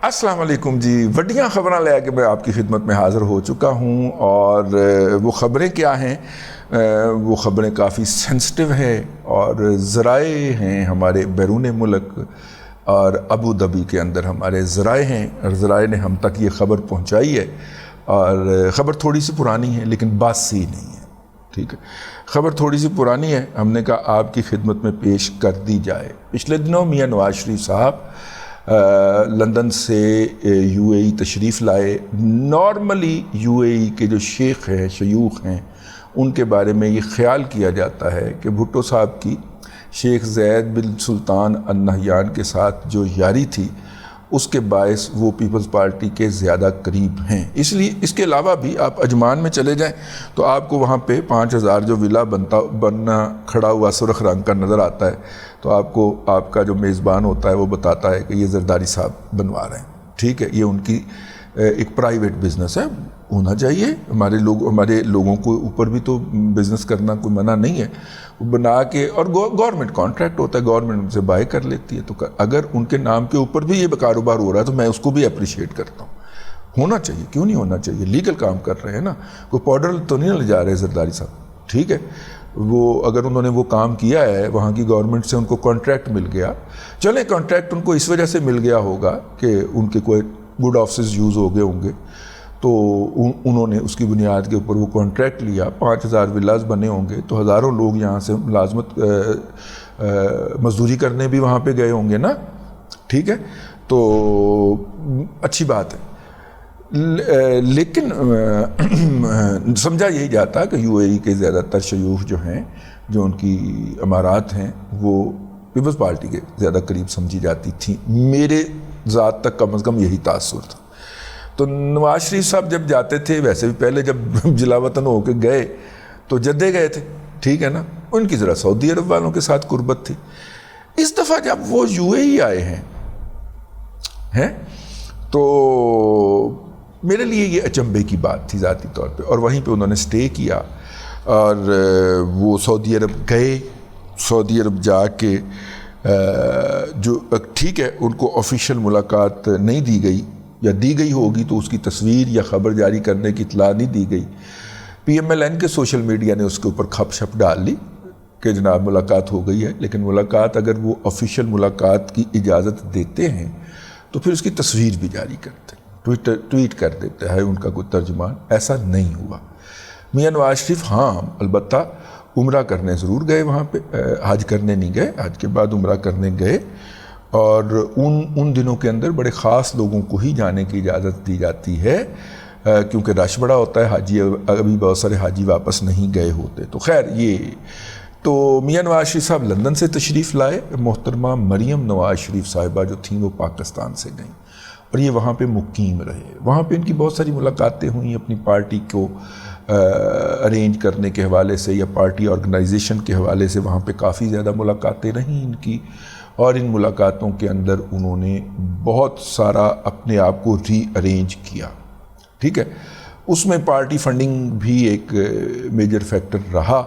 السلام علیکم جی، وڈیاں خبراں لے کے میں آپ کی خدمت میں حاضر ہو چکا ہوں، اور وہ خبریں کیا ہیں؟ وہ خبریں کافی سینسٹیو ہیں اور ذرائع ہیں ہمارے بیرون ملک، اور ابو ظبی کے اندر ہمارے ذرائع ہیں، اور ذرائع نے ہم تک یہ خبر پہنچائی ہے، اور خبر تھوڑی سی پرانی ہے لیکن باسی نہیں ہے، ٹھیک ہے؟ خبر تھوڑی سی پرانی ہے، ہم نے کہا آپ کی خدمت میں پیش کر دی جائے۔ پچھلے دنوں میاں نواز شریف صاحب لندن سے یو اے ای تشریف لائے۔ نارملی یو اے ای کے جو شیخ ہیں، شیوخ ہیں، ان کے بارے میں یہ خیال کیا جاتا ہے کہ بھٹو صاحب کی شیخ زید بن سلطان النہیان کے ساتھ جو یاری تھی اس کے باعث وہ پیپلز پارٹی کے زیادہ قریب ہیں۔ اس لیے اس کے علاوہ بھی آپ اجمان میں چلے جائیں تو آپ کو وہاں پہ 5000 جو ولا بننا کھڑا ہوا سرخ رنگ کا نظر آتا ہے، تو آپ کو آپ کا جو میزبان ہوتا ہے وہ بتاتا ہے کہ یہ زرداری صاحب بنوا رہے ہیں، ٹھیک ہے؟ یہ ان کی ایک پرائیویٹ بزنس ہے، ہونا چاہیے۔ ہمارے لوگوں کو اوپر بھی تو بزنس کرنا کوئی منع نہیں ہے، بنا کے، اور گورنمنٹ کانٹریکٹ ہوتا ہے، گورنمنٹ ان سے بائی کر لیتی ہے، تو اگر ان کے نام کے اوپر بھی یہ کاروبار ہو رہا ہے تو میں اس کو بھی اپریشیٹ کرتا ہوں۔ ہونا چاہیے، کیوں نہیں ہونا چاہیے؟ لیگل کام کر رہے ہیں نا، کوئی پاؤڈر تو نہیں لے جا رہے زرداری صاحب، ٹھیک ہے؟ وہ اگر انہوں نے وہ کام کیا ہے، وہاں کی گورنمنٹ سے ان کو کانٹریکٹ مل گیا، چلیں کانٹریکٹ ان کو اس وجہ سے مل گیا ہوگا کہ ان کے کوئی گڈ آفسز یوز ہو گئے ہوں گے، تو انہوں نے اس کی بنیاد کے اوپر وہ کانٹریکٹ لیا، 5000 ولاز بنے ہوں گے، تو ہزاروں لوگ یہاں سے ملازمت مزدوری کرنے بھی وہاں پہ گئے ہوں گے نا، ٹھیک ہے؟ تو اچھی بات ہے، لیکن سمجھا یہی جاتا کہ یو اے ای کے زیادہ تر شیوخ جو ہیں، جو ان کی امارات ہیں، وہ پیپلز پارٹی کے زیادہ قریب سمجھی جاتی تھیں۔ میرے ذات تک کم از کم یہی تاثر تھا۔ تو نواز شریف صاحب جب جاتے تھے، ویسے بھی پہلے جب جلا وطن ہو کے گئے تو جدے گئے تھے، ٹھیک ہے نا؟ ان کی ذرا سعودی عرب والوں کے ساتھ قربت تھی۔ اس دفعہ جب وہ یو اے ای آئے ہیں تو میرے لیے یہ اچنبے کی بات تھی ذاتی طور پہ، اور وہیں پہ انہوں نے سٹے کیا، اور وہ سعودی عرب گئے۔ سعودی عرب جا کے جو ٹھیک ہے، ان کو آفیشیل ملاقات نہیں دی گئی، یا دی گئی ہوگی تو اس کی تصویر یا خبر جاری کرنے کی اطلاع نہیں دی گئی۔ پی ایم ایل این کے سوشل میڈیا نے اس کے اوپر کھپ شپ ڈال لی کہ جناب ملاقات ہو گئی ہے، لیکن ملاقات اگر وہ آفیشیل ملاقات کی اجازت دیتے ہیں تو پھر اس کی تصویر بھی جاری کرتے ہیں، ٹویٹ کر دیتا ہے ان کا کوئی ترجمان۔ ایسا نہیں ہوا۔ میاں نواز شریف ہاں البتہ عمرہ کرنے ضرور گئے، وہاں پہ حج کرنے نہیں گئے، حج کے بعد عمرہ کرنے گئے، اور ان دنوں کے اندر بڑے خاص لوگوں کو ہی جانے کی اجازت دی جاتی ہے، کیونکہ رش بڑا ہوتا ہے، حاجی ابھی بہت سارے حاجی واپس نہیں گئے ہوتے۔ تو خیر، یہ تو میاں نواز شریف صاحب لندن سے تشریف لائے۔ محترمہ مریم نواز شریف صاحبہ جو تھیں وہ پاکستان سے گئیں، اور یہ وہاں پہ مقیم رہے۔ وہاں پہ ان کی بہت ساری ملاقاتیں ہوئیں اپنی پارٹی کو ارینج کرنے کے حوالے سے، یا پارٹی آرگنائزیشن کے حوالے سے وہاں پہ کافی زیادہ ملاقاتیں رہیں ان کی، اور ان ملاقاتوں کے اندر انہوں نے بہت سارا اپنے آپ کو ری ارینج کیا، ٹھیک ہے؟ اس میں پارٹی فنڈنگ بھی ایک میجر فیکٹر رہا،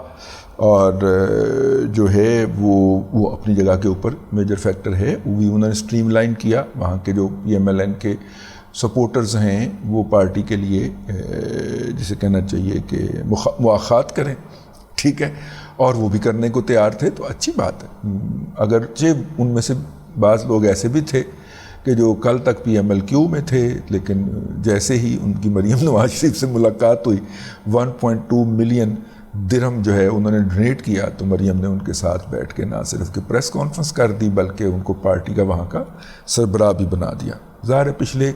اور جو ہے وہ اپنی جگہ کے اوپر میجر فیکٹر ہے، وہ بھی انہوں نے سٹریم لائن کیا۔ وہاں کے جو پی ایم ایل این کے سپورٹرز ہیں وہ پارٹی کے لیے جسے کہنا چاہیے کہ مواخات کریں، ٹھیک ہے؟ اور وہ بھی کرنے کو تیار تھے، تو اچھی بات ہے۔ اگرچہ ان میں سے بعض لوگ ایسے بھی تھے کہ جو کل تک پی ایم ایل کیو میں تھے، لیکن جیسے ہی ان کی مریم نواز شریف سے ملاقات ہوئی، 1.2 ملین درہم جو ہے انہوں نے ڈونیٹ کیا، تو مریم نے ان کے ساتھ بیٹھ کے نہ صرف کہ پریس کانفرنس کر دی بلکہ ان کو پارٹی کا وہاں کا سربراہ بھی بنا دیا۔ ظاہر ہے پچھلے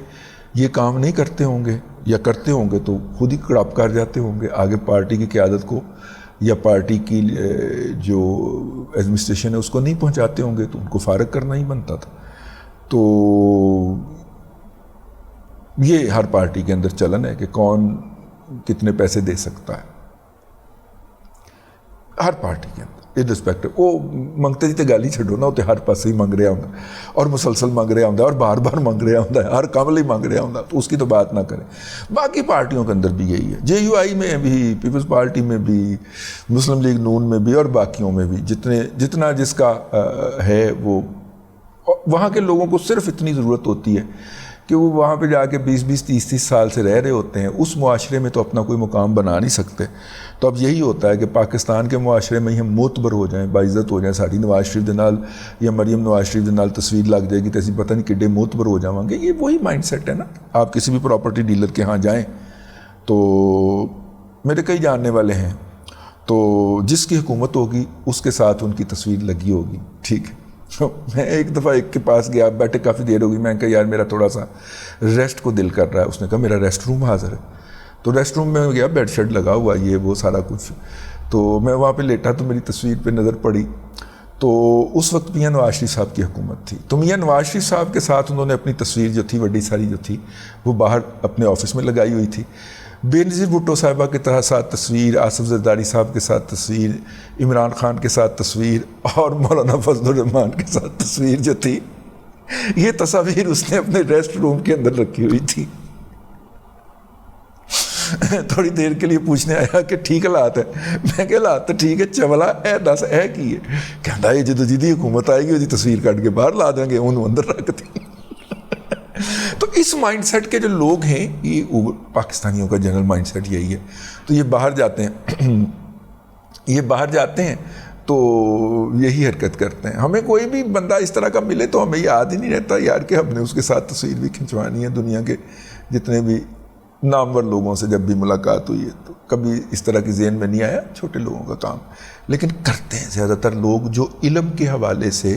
یہ کام نہیں کرتے ہوں گے، یا کرتے ہوں گے تو خود ہی کڑپ کر جاتے ہوں گے، آگے پارٹی کی قیادت کو یا پارٹی کی جو ایڈمنسٹریشن ہے اس کو نہیں پہنچاتے ہوں گے، تو ان کو فارغ کرنا ہی بنتا تھا۔ تو یہ ہر پارٹی کے اندر چلن ہے کہ کون کتنے پیسے دے سکتا ہے، ہر پارٹی کے اندر ارسپیکٹو۔ وہ منگتے جی تے گل ہی چھڈو نا، وہ تو ہر پاسے ہی منگ رہا ہوں، اور مسلسل منگ رہا ہوں، اور بار بار منگ رہا ہوں، ہر کام لئی منگ رہا ہوں، تو اس کی تو بات نہ کریں۔ باقی پارٹیوں کے اندر بھی یہی ہے، جے یو آئی میں بھی، پیپلز پارٹی میں بھی، مسلم لیگ نون میں بھی، اور باقیوں میں بھی، جتنا جس کا ہے، وہ وہاں کے لوگوں کو صرف اتنی ضرورت ہوتی ہے کہ وہ وہاں پہ جا کے 20-20 30-30 سال سے رہ رہے ہوتے ہیں، اس معاشرے میں تو اپنا کوئی مقام بنا نہیں سکتے. تو اب یہی ہوتا ہے کہ پاکستان کے معاشرے میں ہی ہم معتبر ہو جائیں، باعزت ہو جائیں، ساڑی نواز شریف دے نال یا مریم نواز شریف دے نال تصویر لگ جائے گی تو اسی پتہ نہیں کڈے معتبر ہو جاؤں گے. یہ وہی مائنڈ سیٹ ہے نا. آپ کسی بھی پراپرٹی ڈیلر کے ہاں جائیں تو میرے کئی جاننے والے ہیں، تو جس کی حکومت ہوگی اس کے ساتھ ان کی تصویر لگی ہوگی. ٹھیک ہے. میں ایک دفعہ ایک کے پاس گیا، بیٹھے کافی دیر ہوگی، میں نے کہا یار میرا تھوڑا سا ریسٹ کو دل کر رہا ہے. اس نے کہا میرا ریسٹ روم حاضر ہے. تو ریسٹ روم میں گیا، بیڈ شیڈ لگا ہوا یہ وہ سارا کچھ. تو میں وہاں پہ لیٹا تو میری تصویر پہ نظر پڑی. تو اس وقت میاں نواز شریف صاحب کی حکومت تھی. تو میاں نواز شریف صاحب کے ساتھ انہوں نے اپنی تصویر جو تھی بڑی ساری جو تھی وہ باہر اپنے آفس میں لگائی ہوئی تھی. بے نظیر بھٹو صاحبہ کے ساتھ تصویر، آصف زرداری صاحب کے ساتھ تصویر، عمران خان کے ساتھ تصویر اور مولانا فضل الرحمان کے ساتھ تصویر جو تھی، یہ تصاویر اس نے اپنے ریسٹ روم کے اندر رکھی ہوئی تھی. تھوڑی دیر کے لیے پوچھنے آیا کہ ٹھیک حالات ہے. میں کہ حالات تو ٹھیک ہے، چولا اے دس اے کی ہے. کہتا یہ جدو جدی حکومت آئے گی وہ تصویر کٹ کے باہر لا دیں گے، انہوں اندر رکھ دیں. تو اس مائنڈ سیٹ کے جو لوگ ہیں، یہ پاکستانیوں کا جنرل مائنڈ سیٹ یہی ہے. تو یہ باہر جاتے ہیں یہ باہر جاتے ہیں تو یہی حرکت کرتے ہیں. ہمیں کوئی بھی بندہ اس طرح کا ملے تو ہمیں یاد ہی نہیں رہتا یار کہ ہم نے اس کے ساتھ تصویر بھی کھنچوانی ہے. دنیا کے جتنے بھی نامور لوگوں سے جب بھی ملاقات ہوئی ہے تو کبھی اس طرح کی ذہن میں نہیں آیا چھوٹے لوگوں کا کام. لیکن کرتے ہیں زیادہ تر لوگ جو علم کے حوالے سے،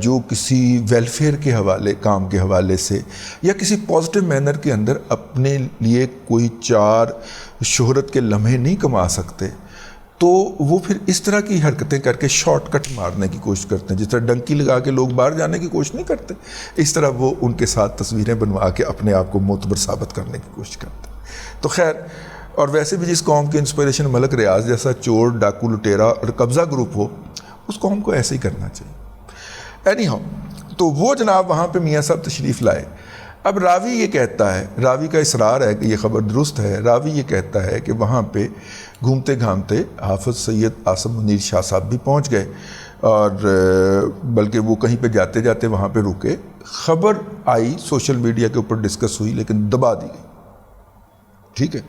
جو کسی ویلفیئر کے حوالے، کام کے حوالے سے، یا کسی پازیٹیو مینر کے اندر اپنے لیے کوئی چار شہرت کے لمحے نہیں کما سکتے، تو وہ پھر اس طرح کی حرکتیں کر کے شارٹ کٹ مارنے کی کوشش کرتے ہیں. جس طرح ڈنکی لگا کے لوگ باہر جانے کی کوشش نہیں کرتے، اس طرح وہ ان کے ساتھ تصویریں بنوا کے اپنے آپ کو معتبر ثابت کرنے کی کوشش کرتے ہیں. تو خیر، اور ویسے بھی جس قوم کی انسپریشن ملک ریاض جیسا چور، ڈاکو، لٹیرا اور قبضہ گروپ ہو، اس قوم کو ایسے ہی کرنا چاہیے. اینی ہاؤ، تو وہ جناب وہاں پہ میاں صاحب تشریف لائے. اب راوی یہ کہتا ہے، راوی کا اصرار ہے کہ یہ خبر درست ہے، راوی یہ کہتا ہے کہ وہاں پہ گھومتے گھامتے حافظ سید آصف منیر شاہ صاحب بھی پہنچ گئے، اور بلکہ وہ کہیں پہ جاتے جاتے وہاں پہ رکے. خبر آئی، سوشل میڈیا کے اوپر ڈسکس ہوئی، لیکن دبا دی گئی. ٹھیک ہے.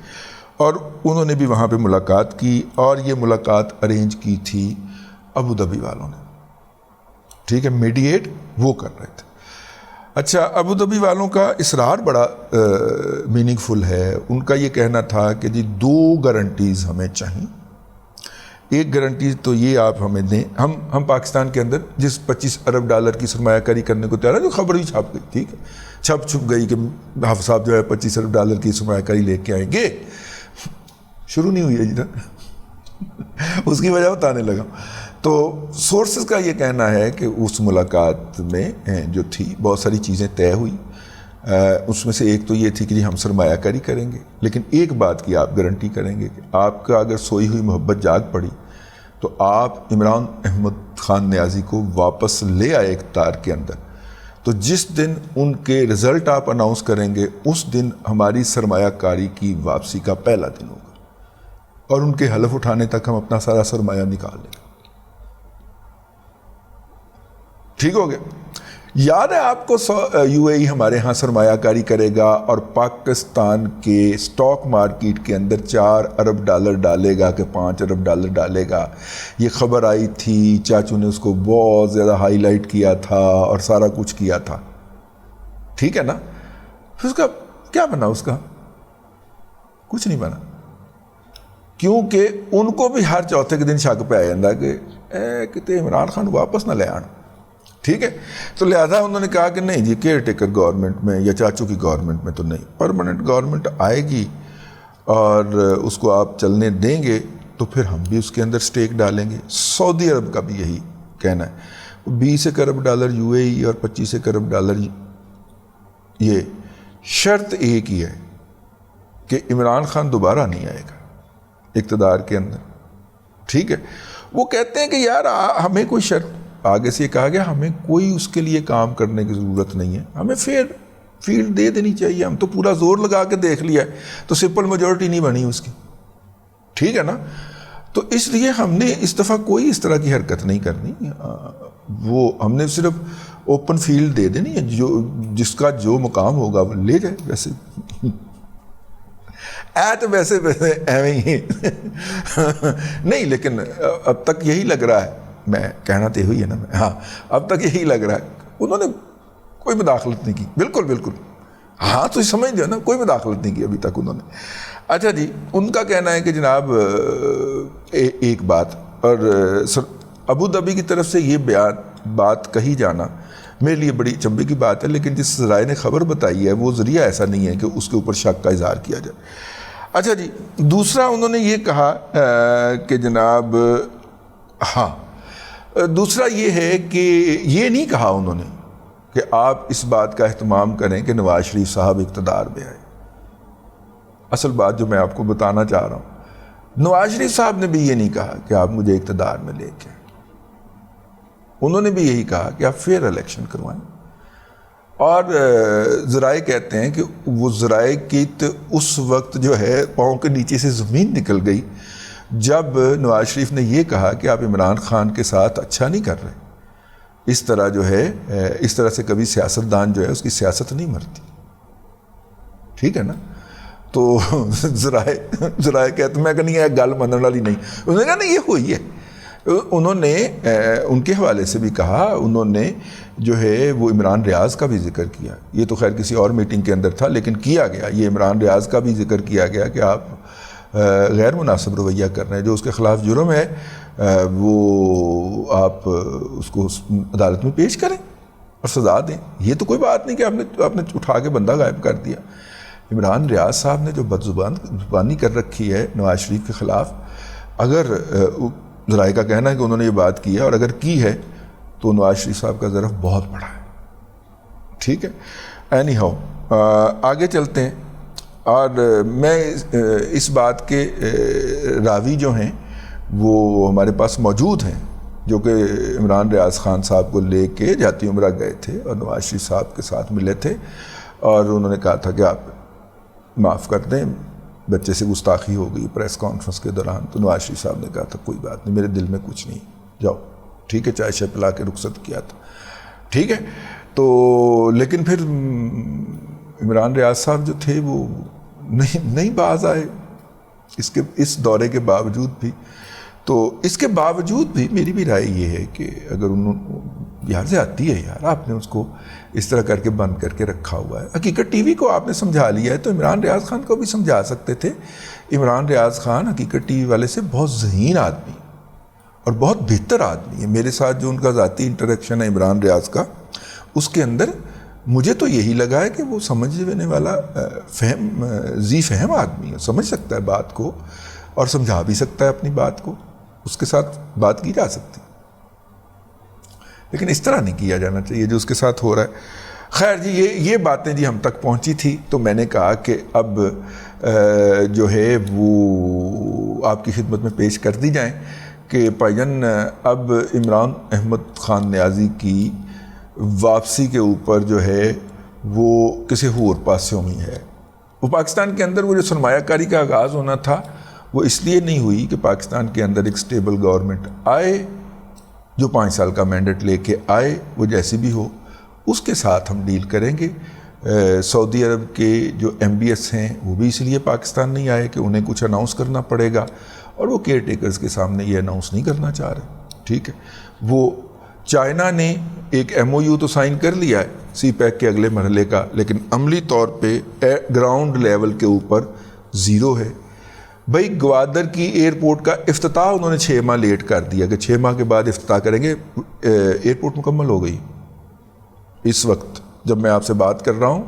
اور انہوں نے بھی وہاں پہ ملاقات کی، اور یہ ملاقات ارینج کی تھی ابوظہبی والوں نے. ٹھیک ہے. میڈیٹ وہ کر رہے تھے. اچھا، ابوظہبی والوں کا اصرار بڑا میننگ فل ہے. ان کا یہ کہنا تھا کہ جی 2 گارنٹیز ہمیں چاہیے. ایک گارنٹی تو یہ آپ ہمیں دیں، ہم پاکستان کے اندر جس $25 ارب کی سرمایہ کاری کرنے کو تیار ہے، جو خبر بھی چھاپ گئی، ٹھیک ہے، چھپ گئی کہ حافظ صاحب جو ہے $25 ارب کی سرمایہ کاری لے کے آئیں گے. شروع نہیں ہوئی ہے جی نا اس کی وجہ بتانے لگا. تو سورسز کا یہ کہنا ہے کہ اس ملاقات میں جو تھی بہت ساری چیزیں طے ہوئی. اس میں سے ایک تو یہ تھی کہ جی ہم سرمایہ کاری کریں گے، لیکن ایک بات کی آپ گارنٹی کریں گے کہ آپ کا اگر سوئی ہوئی محبت جاگ پڑی تو آپ عمران احمد خان نیازی کو واپس لے آئے اقتدار کے اندر. تو جس دن ان کے رزلٹ آپ اناؤنس کریں گے، اس دن ہماری سرمایہ کاری کی واپسی کا پہلا دن ہوگا، اور ان کے حلف اٹھانے تک ہم اپنا سارا سرمایہ نکال لیں گے. ٹھیک ہو گیا. یاد ہے آپ کو UAE ہمارے ہاں سرمایہ کاری کرے گا اور پاکستان کے سٹاک مارکیٹ کے اندر $4 ارب ڈالے گا کہ $5 ارب ڈالے گا. یہ خبر آئی تھی، چاچو نے اس کو بہت زیادہ ہائی لائٹ کیا تھا اور سارا کچھ کیا تھا. ٹھیک ہے نا. پھر اس کا کیا بنا؟ اس کا کچھ نہیں بنا، کیونکہ ان کو بھی ہر چوتھے کے دن شک پہ آ جاتا کہ کتے عمران خان واپس نہ لے آنا. ٹھیک ہے. تو لہذا انہوں نے کہا کہ نہیں جی، کیئر ٹیکر گورنمنٹ میں یا چاچو کی گورنمنٹ میں تو نہیں، پرماننٹ گورنمنٹ آئے گی اور اس کو آپ چلنے دیں گے تو پھر ہم بھی اس کے اندر سٹیک ڈالیں گے. سعودی عرب کا بھی یہی کہنا ہے. $20 ارب UAE اور $25 ارب یہ شرط ایک ہی ہے کہ عمران خان دوبارہ نہیں آئے گا اقتدار کے اندر. ٹھیک ہے. وہ کہتے ہیں کہ یار ہمیں کوئی شرط، آگے سے یہ کہا گیا ہمیں کوئی اس کے لیے کام کرنے کی ضرورت نہیں ہے، ہمیں فیئر فیلڈ دے دینی چاہیے. ہم تو پورا زور لگا کے دیکھ لیا ہے تو سمپل میجورٹی نہیں بنی اس کی. ٹھیک ہے نا. تو اس لیے ہم نے اس دفعہ کوئی اس طرح کی حرکت نہیں کرنی. وہ ہم نے صرف اوپن فیلڈ دے دیں، نہیں جو جس کا جو مقام ہوگا وہ لے جائے. ویسے تو ویسے ایویں ہی نہیں، لیکن اب تک یہی لگ رہا ہے، میں کہنا تو ہوئی ہے نا، ہاں اب تک یہی لگ رہا ہے انہوں نے کوئی مداخلت نہیں کی. بالکل بالکل، ہاں تو سمجھ جو نا، کوئی مداخلت نہیں کی ابھی تک انہوں نے. اچھا جی، ان کا کہنا ہے کہ جناب ایک بات، اور ابو ظبی کی طرف سے یہ بات کہی جانا میرے لیے بڑی چنبے کی بات ہے، لیکن جس ذرائع نے خبر بتائی ہے وہ ذریعہ ایسا نہیں ہے کہ اس کے اوپر شک کا اظہار کیا جائے. اچھا جی، دوسرا انہوں نے یہ کہا کہ جناب ہاں، دوسرا یہ ہے کہ یہ نہیں کہا انہوں نے کہ آپ اس بات کا اہتمام کریں کہ نواز شریف صاحب اقتدار میں آئے. اصل بات جو میں آپ کو بتانا چاہ رہا ہوں، نواز شریف صاحب نے بھی یہ نہیں کہا کہ آپ مجھے اقتدار میں لے کے، انہوں نے بھی یہی کہا کہ آپ فیئر الیکشن کروائیں. اور ذرائع کہتے ہیں کہ وہ ذرائع کی اس وقت جو ہے پاؤں کے نیچے سے زمین نکل گئی جب نواز شریف نے یہ کہا کہ آپ عمران خان کے ساتھ اچھا نہیں کر رہے. اس طرح جو ہے، اس طرح سے کبھی سیاستدان جو ہے اس کی سیاست نہیں مرتی. ٹھیک ہے نا؟ تو ذرائع کہتے میں کہ نہیں ہے گل منن والی نہیں. انہوں نے کہا نہیں یہ ہوئی ہے. انہوں نے ان کے حوالے سے بھی کہا، انہوں نے جو ہے وہ عمران ریاض کا بھی ذکر کیا. یہ تو خیر کسی اور میٹنگ کے اندر تھا لیکن کیا گیا. یہ عمران ریاض کا بھی ذکر کیا گیا کہ آپ غیر مناسب رویہ کر رہے ہیں، جو اس کے خلاف جرم ہے وہ آپ اس کو عدالت میں پیش کریں اور سزا دیں. یہ تو کوئی بات نہیں کہ آپ نے اٹھا کے بندہ غائب کر دیا. عمران ریاض صاحب نے جو بدزبانی کر رکھی ہے نواز شریف کے خلاف، اگر ذرائع کا کہنا ہے کہ انہوں نے یہ بات کی ہے، اور اگر کی ہے تو نواز شریف صاحب کا ظرف بہت بڑا ہے. ٹھیک ہے، اینی ہاؤ آگے چلتے ہیں. اور میں اس بات کے راوی جو ہیں وہ ہمارے پاس موجود ہیں، جو کہ عمران ریاض خان صاحب کو لے کے جاتی عمرہ گئے تھے اور نواز شریف صاحب کے ساتھ ملے تھے، اور انہوں نے کہا تھا کہ آپ معاف کر دیں، بچے سے گستاخی ہو گئی پریس کانفرنس کے دوران. تو نواز شریف صاحب نے کہا تھا کوئی بات نہیں، میرے دل میں کچھ نہیں، جاؤ. ٹھیک ہے، چائے شائے پلا کے رخصت کیا تھا. ٹھیک ہے، تو لیکن پھر عمران ریاض صاحب جو تھے وہ نہیں باز آئے اس دورے کے باوجود بھی. تو اس کے باوجود بھی میری بھی رائے یہ ہے کہ اگر یار زیادتی ہے یار، آپ نے اس کو اس طرح کر کے بند کر کے رکھا ہوا ہے. حقیقت ٹی وی کو آپ نے سمجھا لیا ہے تو عمران ریاض خان کو بھی سمجھا سکتے تھے. عمران ریاض خان حقیقت ٹی وی والے سے بہت ذہین آدمی اور بہت بہتر آدمی ہے. میرے ساتھ جو ان کا ذاتی انٹریکشن ہے عمران ریاض کا، اس کے اندر مجھے تو یہی لگا ہے کہ وہ سمجھنے والا ذی فہم آدمی ہے، سمجھ سکتا ہے بات کو اور سمجھا بھی سکتا ہے اپنی بات کو. اس کے ساتھ بات کی جا سکتی، لیکن اس طرح نہیں کیا جانا چاہیے جو اس کے ساتھ ہو رہا ہے. خیر جی، یہ باتیں جی ہم تک پہنچی تھی، تو میں نے کہا کہ اب جو ہے وہ آپ کی خدمت میں پیش کر دی جائیں کہ بھائی جان اب عمران احمد خان نیازی کی واپسی کے اوپر جو ہے وہ کسی اور پاسوں میں ہے. وہ پاکستان کے اندر وہ جو سرمایہ کاری کا آغاز ہونا تھا وہ اس لیے نہیں ہوئی کہ پاکستان کے اندر ایک سٹیبل گورنمنٹ آئے جو 5 سال کا مینڈیٹ لے کے آئے، وہ جیسی بھی ہو اس کے ساتھ ہم ڈیل کریں گے. سعودی عرب کے جو ایم بی ایس ہیں وہ بھی اس لیے پاکستان نہیں آئے کہ انہیں کچھ اناؤنس کرنا پڑے گا، اور وہ کیئر ٹیکرز کے سامنے یہ اناؤنس نہیں کرنا چاہ رہے. ٹھیک ہے، وہ چائنا نے ایک ایم او یو تو سائن کر لیا ہے سی پیک کے اگلے مرحلے کا، لیکن عملی طور پہ گراؤنڈ لیول کے اوپر زیرو ہے. بھائی گوادر کی ایئرپورٹ کا افتتاح انہوں نے 6 ماہ لیٹ کر دیا کہ 6 ماہ کے بعد افتتاح کریں گے. ایئرپورٹ مکمل ہو گئی اس وقت جب میں آپ سے بات کر رہا ہوں.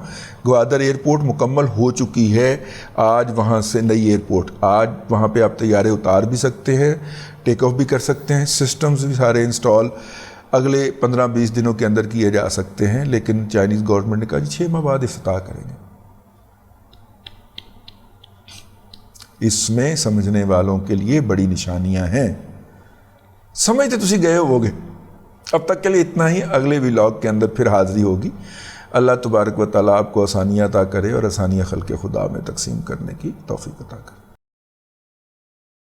گوادر ایئرپورٹ مکمل ہو چکی ہے. آج وہاں سے نئی ایئرپورٹ، آج وہاں پہ آپ طیارے اتار بھی سکتے ہیں، ٹیک آف بھی کر سکتے ہیں، سسٹمز بھی سارے انسٹال اگلے 15-20 دنوں کے اندر کیے جا سکتے ہیں. لیکن چائنیز گورنمنٹ نے کہا جی 6 ماہ بعد افتتاح کریں گے. اس میں سمجھنے والوں کے لیے بڑی نشانیاں ہیں. سمجھتے تسی گئے ہوگے. اب تک کے لیے اتنا ہی. اگلے ولاگ کے اندر پھر حاضری ہوگی. اللہ تبارک و تعالیٰ آپ کو آسانیاں عطا کرے اور آسانیاں خلق خدا میں تقسیم کرنے کی توفیق عطا کرے.